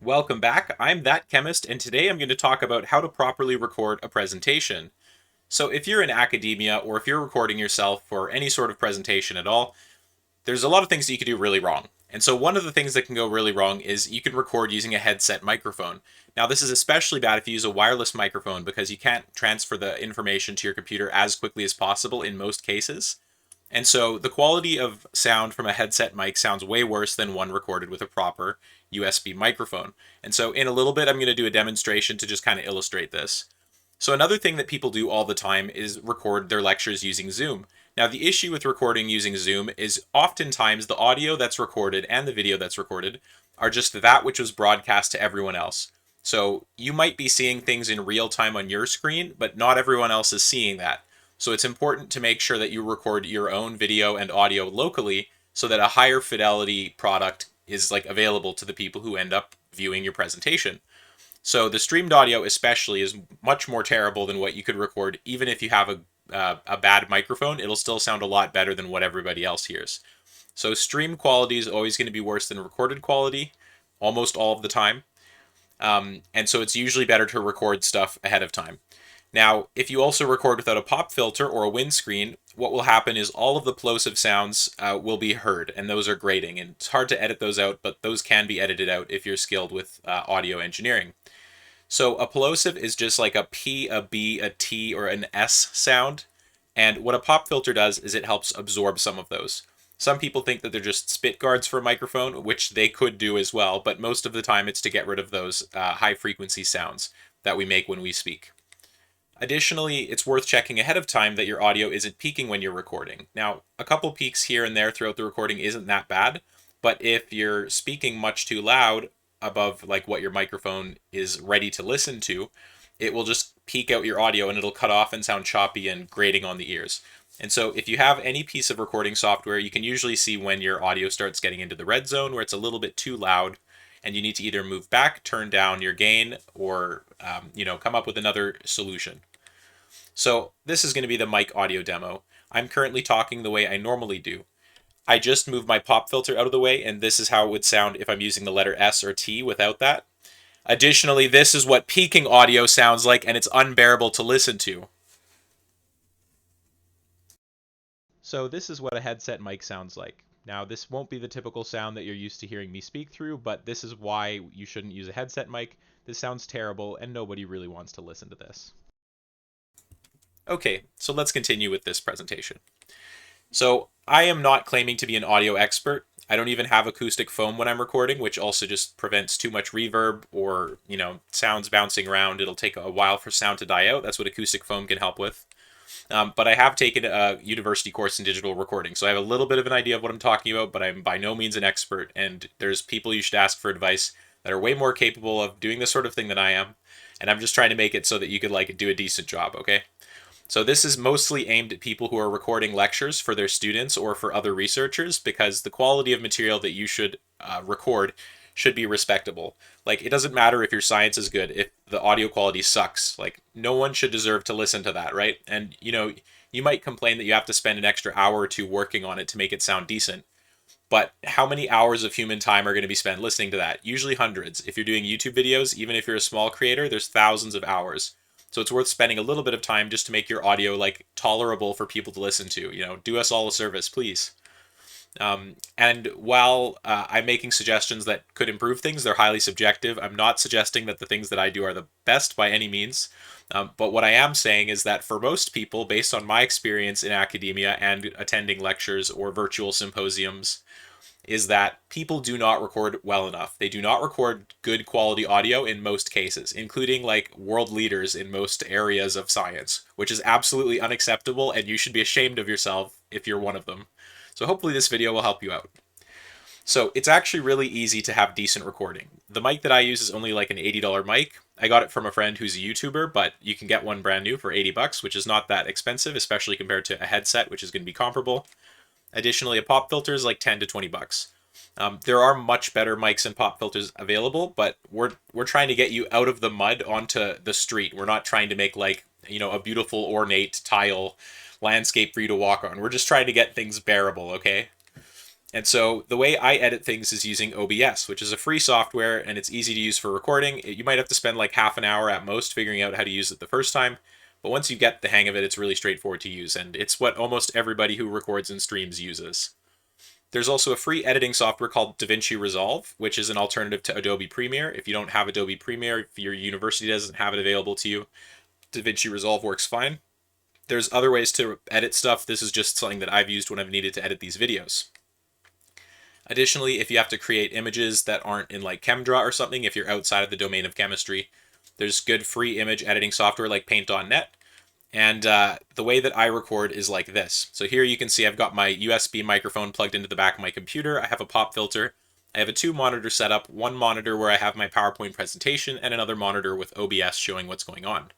Welcome back. I'm that chemist, and today I'm going to talk about how to properly record a presentation. So, if you're in academia or if you're recording yourself for any sort of presentation at all, there's a lot of things that you could do really wrong. And so, one of the things that can go really wrong is you can record using a headset microphone. Now, this is especially bad if you use a wireless microphone because you can't transfer the information to your computer as quickly as possible in most cases. And so the quality of sound from a headset mic sounds way worse than one recorded with a proper USB microphone. And so in a little bit, I'm going to do a demonstration to just kind of illustrate this. So another thing that people do all the time is record their lectures using Zoom. Now, the issue with recording using Zoom is oftentimes the audio that's recorded and the video that's recorded are just that which was broadcast to everyone else. So you might be seeing things in real time on your screen, but not everyone else is seeing that. So it's important to make sure that you record your own video and audio locally so that a higher fidelity product is like available to the people who end up viewing your presentation. So the streamed audio especially is much more terrible than what you could record even if you have a bad microphone. It'll still sound a lot better than what everybody else hears. So stream quality is always going to be worse than recorded quality almost all of the time. And so it's usually better to record stuff ahead of time. Now, if you also record without a pop filter or a windscreen, what will happen is all of the plosive sounds will be heard, and those are grating. And it's hard to edit those out, but those can be edited out if you're skilled with audio engineering. So a plosive is just like a P, a B, a T, or an S sound. And what a pop filter does is it helps absorb some of those. Some people think that they're just spit guards for a microphone, which they could do as well, but most of the time it's to get rid of those high frequency sounds that we make when we speak. Additionally, it's worth checking ahead of time that your audio isn't peaking when you're recording. Now, a couple peaks here and there throughout the recording isn't that bad, but if you're speaking much too loud above like what your microphone is ready to listen to, it will just peak out your audio and it'll cut off and sound choppy and grating on the ears. And so if you have any piece of recording software, you can usually see when your audio starts getting into the red zone where it's a little bit too loud and you need to either move back, turn down your gain, or come up with another solution. So this is going to be the mic audio demo. I'm currently talking the way I normally do. I just moved my pop filter out of the way, and this is how it would sound if I'm using the letter S or T without that. Additionally, this is what peaking audio sounds like, and it's unbearable to listen to. So this is what a headset mic sounds like. Now, this won't be the typical sound that you're used to hearing me speak through, but this is why you shouldn't use a headset mic. This sounds terrible, and nobody really wants to listen to this. Okay, so let's continue with this presentation. So I am not claiming to be an audio expert. I don't even have acoustic foam when I'm recording, which also just prevents too much reverb or, sounds bouncing around. It'll take a while for sound to die out. That's what acoustic foam can help with. But I have taken a university course in digital recording, so I have a little bit of an idea of what I'm talking about, but I'm by no means an expert, and there's people you should ask for advice that are way more capable of doing this sort of thing than I am, and I'm just trying to make it so that you could do a decent job, okay? So this is mostly aimed at people who are recording lectures for their students or for other researchers because the quality of material that you should record should be respectable. Like, it doesn't matter if your science is good if the audio quality sucks. Like, no one should deserve to listen to that, right? And you might complain that you have to spend an extra hour or two working on it to make it sound decent. But how many hours of human time are going to be spent listening to that? Usually hundreds. If you're doing YouTube videos, even if you're a small creator, there's thousands of hours. So it's worth spending a little bit of time just to make your audio tolerable for people to listen to. Do us all a service, please. And while I'm making suggestions that could improve things, they're highly subjective. I'm not suggesting that the things that I do are the best by any means. But what I am saying is that for most people, based on my experience in academia and attending lectures or virtual symposiums, is that people do not record well enough. They do not record good quality audio in most cases, including world leaders in most areas of science, which is absolutely unacceptable, and you should be ashamed of yourself if you're one of them. So hopefully this video will help you out. So it's actually really easy to have decent recording. The mic that I use is only like an $80 mic. I got it from a friend who's a YouTuber, but you can get one brand new for 80 bucks, which is not that expensive, especially compared to a headset, which is going to be comparable. Additionally, a pop filter is like 10 to 20 bucks. There are much better mics and pop filters available, but we're trying to get you out of the mud onto the street. We're not trying to make a beautiful ornate tile landscape for you to walk on. We're just trying to get things bearable, okay? And so the way I edit things is using OBS, which is a free software and it's easy to use for recording. You might have to spend like half an hour at most figuring out how to use it the first time, but once you get the hang of it, it's really straightforward to use, and it's what almost everybody who records and streams uses. There's also a free editing software called DaVinci Resolve, which is an alternative to Adobe Premiere. If you don't have Adobe Premiere, if your university doesn't have it available to you, DaVinci Resolve works fine. There's other ways to edit stuff. This is just something that I've used when I've needed to edit these videos. Additionally, if you have to create images that aren't in like ChemDraw or something, if you're outside of the domain of chemistry, there's good free image editing software like Paint.net. And the way that I record is like this. So here you can see I've got my USB microphone plugged into the back of my computer. I have a pop filter. I have a 2-monitor setup, one monitor where I have my PowerPoint presentation and another monitor with OBS showing what's going on.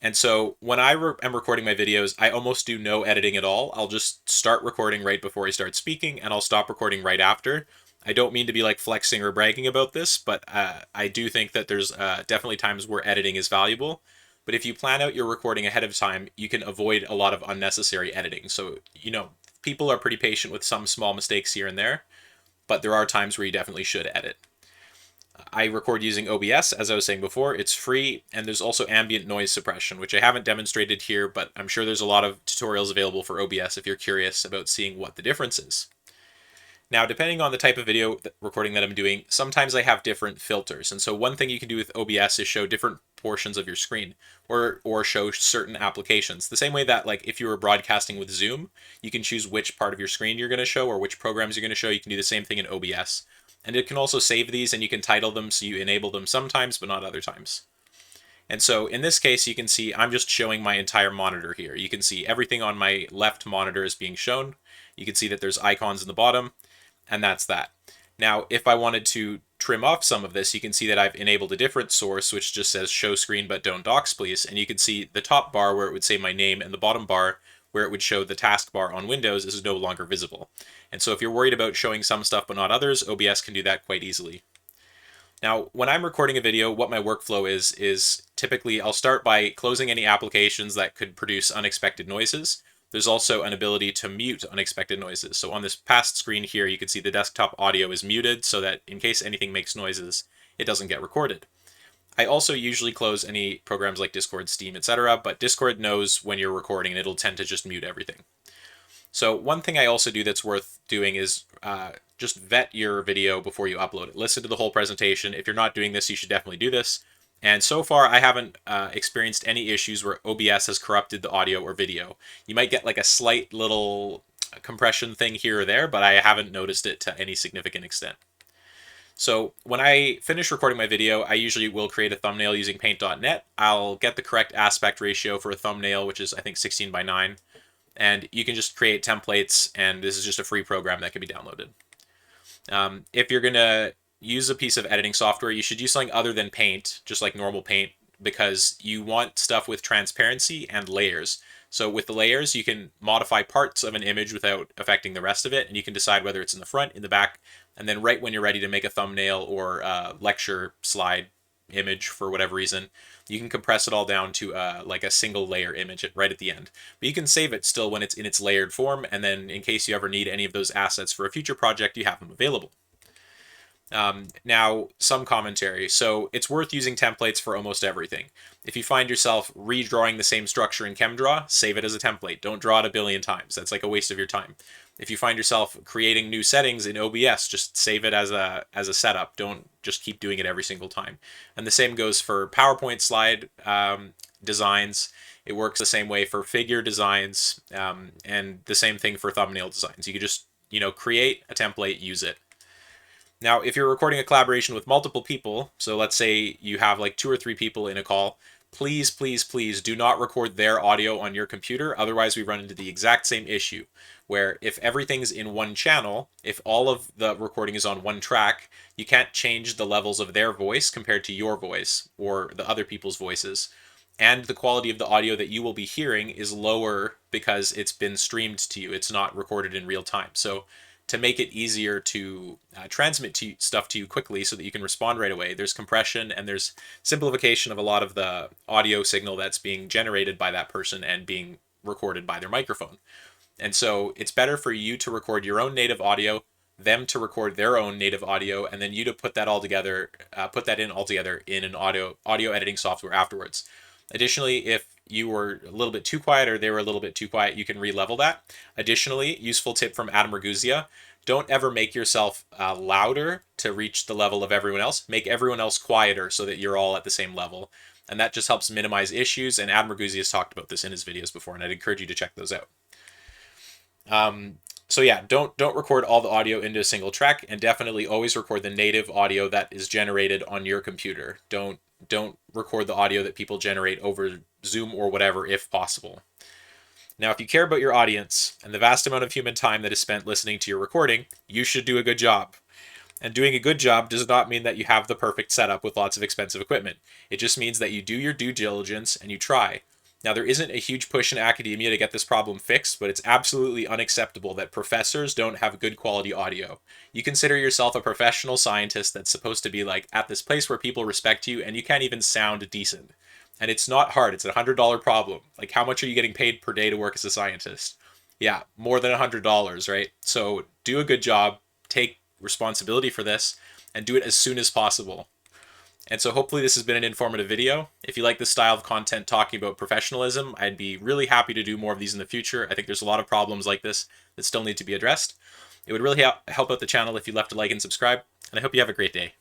And so when I am recording my videos, I almost do no editing at all. I'll just start recording right before I start speaking, and I'll stop recording right after. I don't mean to be like flexing or bragging about this, but I do think that there's definitely times where editing is valuable. But if you plan out your recording ahead of time, you can avoid a lot of unnecessary editing. So, people are pretty patient with some small mistakes here and there, but there are times where you definitely should edit. I record using OBS, as I was saying before. It's free, and there's also ambient noise suppression, which I haven't demonstrated here, but I'm sure there's a lot of tutorials available for OBS if you're curious about seeing what the difference is. Now, depending on the type of video recording that I'm doing, sometimes I have different filters. And so one thing you can do with OBS is show different portions of your screen or show certain applications. The same way that like if you were broadcasting with Zoom, you can choose which part of your screen you're going to show or which programs you're going to show. You can do the same thing in OBS. And it can also save these and you can title them so you enable them sometimes, but not other times. And so in this case, you can see I'm just showing my entire monitor here. You can see everything on my left monitor is being shown. You can see that there's icons in the bottom, and that's that. Now, if I wanted to trim off some of this, you can see that I've enabled a different source, which just says show screen but don't docs please. And you can see the top bar where it would say my name and the bottom bar where it would show the taskbar on Windows is no longer visible. And so if you're worried about showing some stuff but not others, OBS can do that quite easily. Now, when I'm recording a video, what my workflow is typically I'll start by closing any applications that could produce unexpected noises. There's also an ability to mute unexpected noises. So on this past screen here, you can see the desktop audio is muted so that in case anything makes noises, it doesn't get recorded. I also usually close any programs like Discord, Steam, etc., but Discord knows when you're recording and it'll tend to just mute everything. So one thing I also do that's worth doing is just vet your video before you upload it. Listen to the whole presentation. If you're not doing this, you should definitely do this. And so far, I haven't experienced any issues where OBS has corrupted the audio or video. You might get like a slight little compression thing here or there, but I haven't noticed it to any significant extent. So when I finish recording my video, I usually will create a thumbnail using Paint.net. I'll get the correct aspect ratio for a thumbnail, which is I think 16:9. And you can just create templates, and this is just a free program that can be downloaded. If you're going to use a piece of editing software, you should use something other than Paint, just like normal Paint, because you want stuff with transparency and layers. So with the layers, you can modify parts of an image without affecting the rest of it, and you can decide whether it's in the front, in the back, and then right when you're ready to make a thumbnail or a lecture slide image for whatever reason, you can compress it all down to like a single layer image right at the end. But you can save it still when it's in its layered form, and then in case you ever need any of those assets for a future project, you have them available. Now, some commentary. So it's worth using templates for almost everything. If you find yourself redrawing the same structure in ChemDraw, save it as a template. Don't draw it a billion times. That's like a waste of your time. If you find yourself creating new settings in OBS, just save it as a setup. Don't just keep doing it every single time. And the same goes for PowerPoint slide designs. It works the same way for figure designs, and the same thing for thumbnail designs. You can just, create a template, use it. Now, if you're recording a collaboration with multiple people, so let's say you have like 2 or 3 people in a call, please, please, please do not record their audio on your computer. Otherwise, we run into the exact same issue where if everything's in one channel, if all of the recording is on one track, you can't change the levels of their voice compared to your voice or the other people's voices. And the quality of the audio that you will be hearing is lower because it's been streamed to you. It's not recorded in real time. So to make it easier to transmit stuff to you quickly so that you can respond right away, there's compression and there's simplification of a lot of the audio signal that's being generated by that person and being recorded by their microphone. And so it's better for you to record your own native audio, them to record their own native audio, and then you to put that all together, put that in all together in an audio editing software afterwards. Additionally, if you were a little bit too quiet or they were a little bit too quiet, you can re-level that. Additionally, useful tip from Adam Ragusea, don't ever make yourself louder to reach the level of everyone else. Make everyone else quieter so that you're all at the same level. And that just helps minimize issues. And Adam Ragusea has talked about this in his videos before, and I'd encourage you to check those out. So yeah, don't record all the audio into a single track, and definitely always record the native audio that is generated on your computer. Don't record the audio that people generate over Zoom or whatever if possible. Now, if you care about your audience and the vast amount of human time that is spent listening to your recording, you should do a good job. And doing a good job does not mean that you have the perfect setup with lots of expensive equipment. It just means that you do your due diligence and you try. Now, there isn't a huge push in academia to get this problem fixed, but it's absolutely unacceptable that professors don't have good quality audio. You consider yourself a professional scientist that's supposed to be like at this place where people respect you, and you can't even sound decent. And it's not hard. It's a $100 problem. Like, how much are you getting paid per day to work as a scientist? Yeah, more than $100, right? So do a good job, take responsibility for this, and do it as soon as possible. And so hopefully this has been an informative video. If you like this style of content talking about professionalism, I'd be really happy to do more of these in the future. I think there's a lot of problems like this that still need to be addressed. It would really help out the channel if you left a like and subscribe, and I hope you have a great day.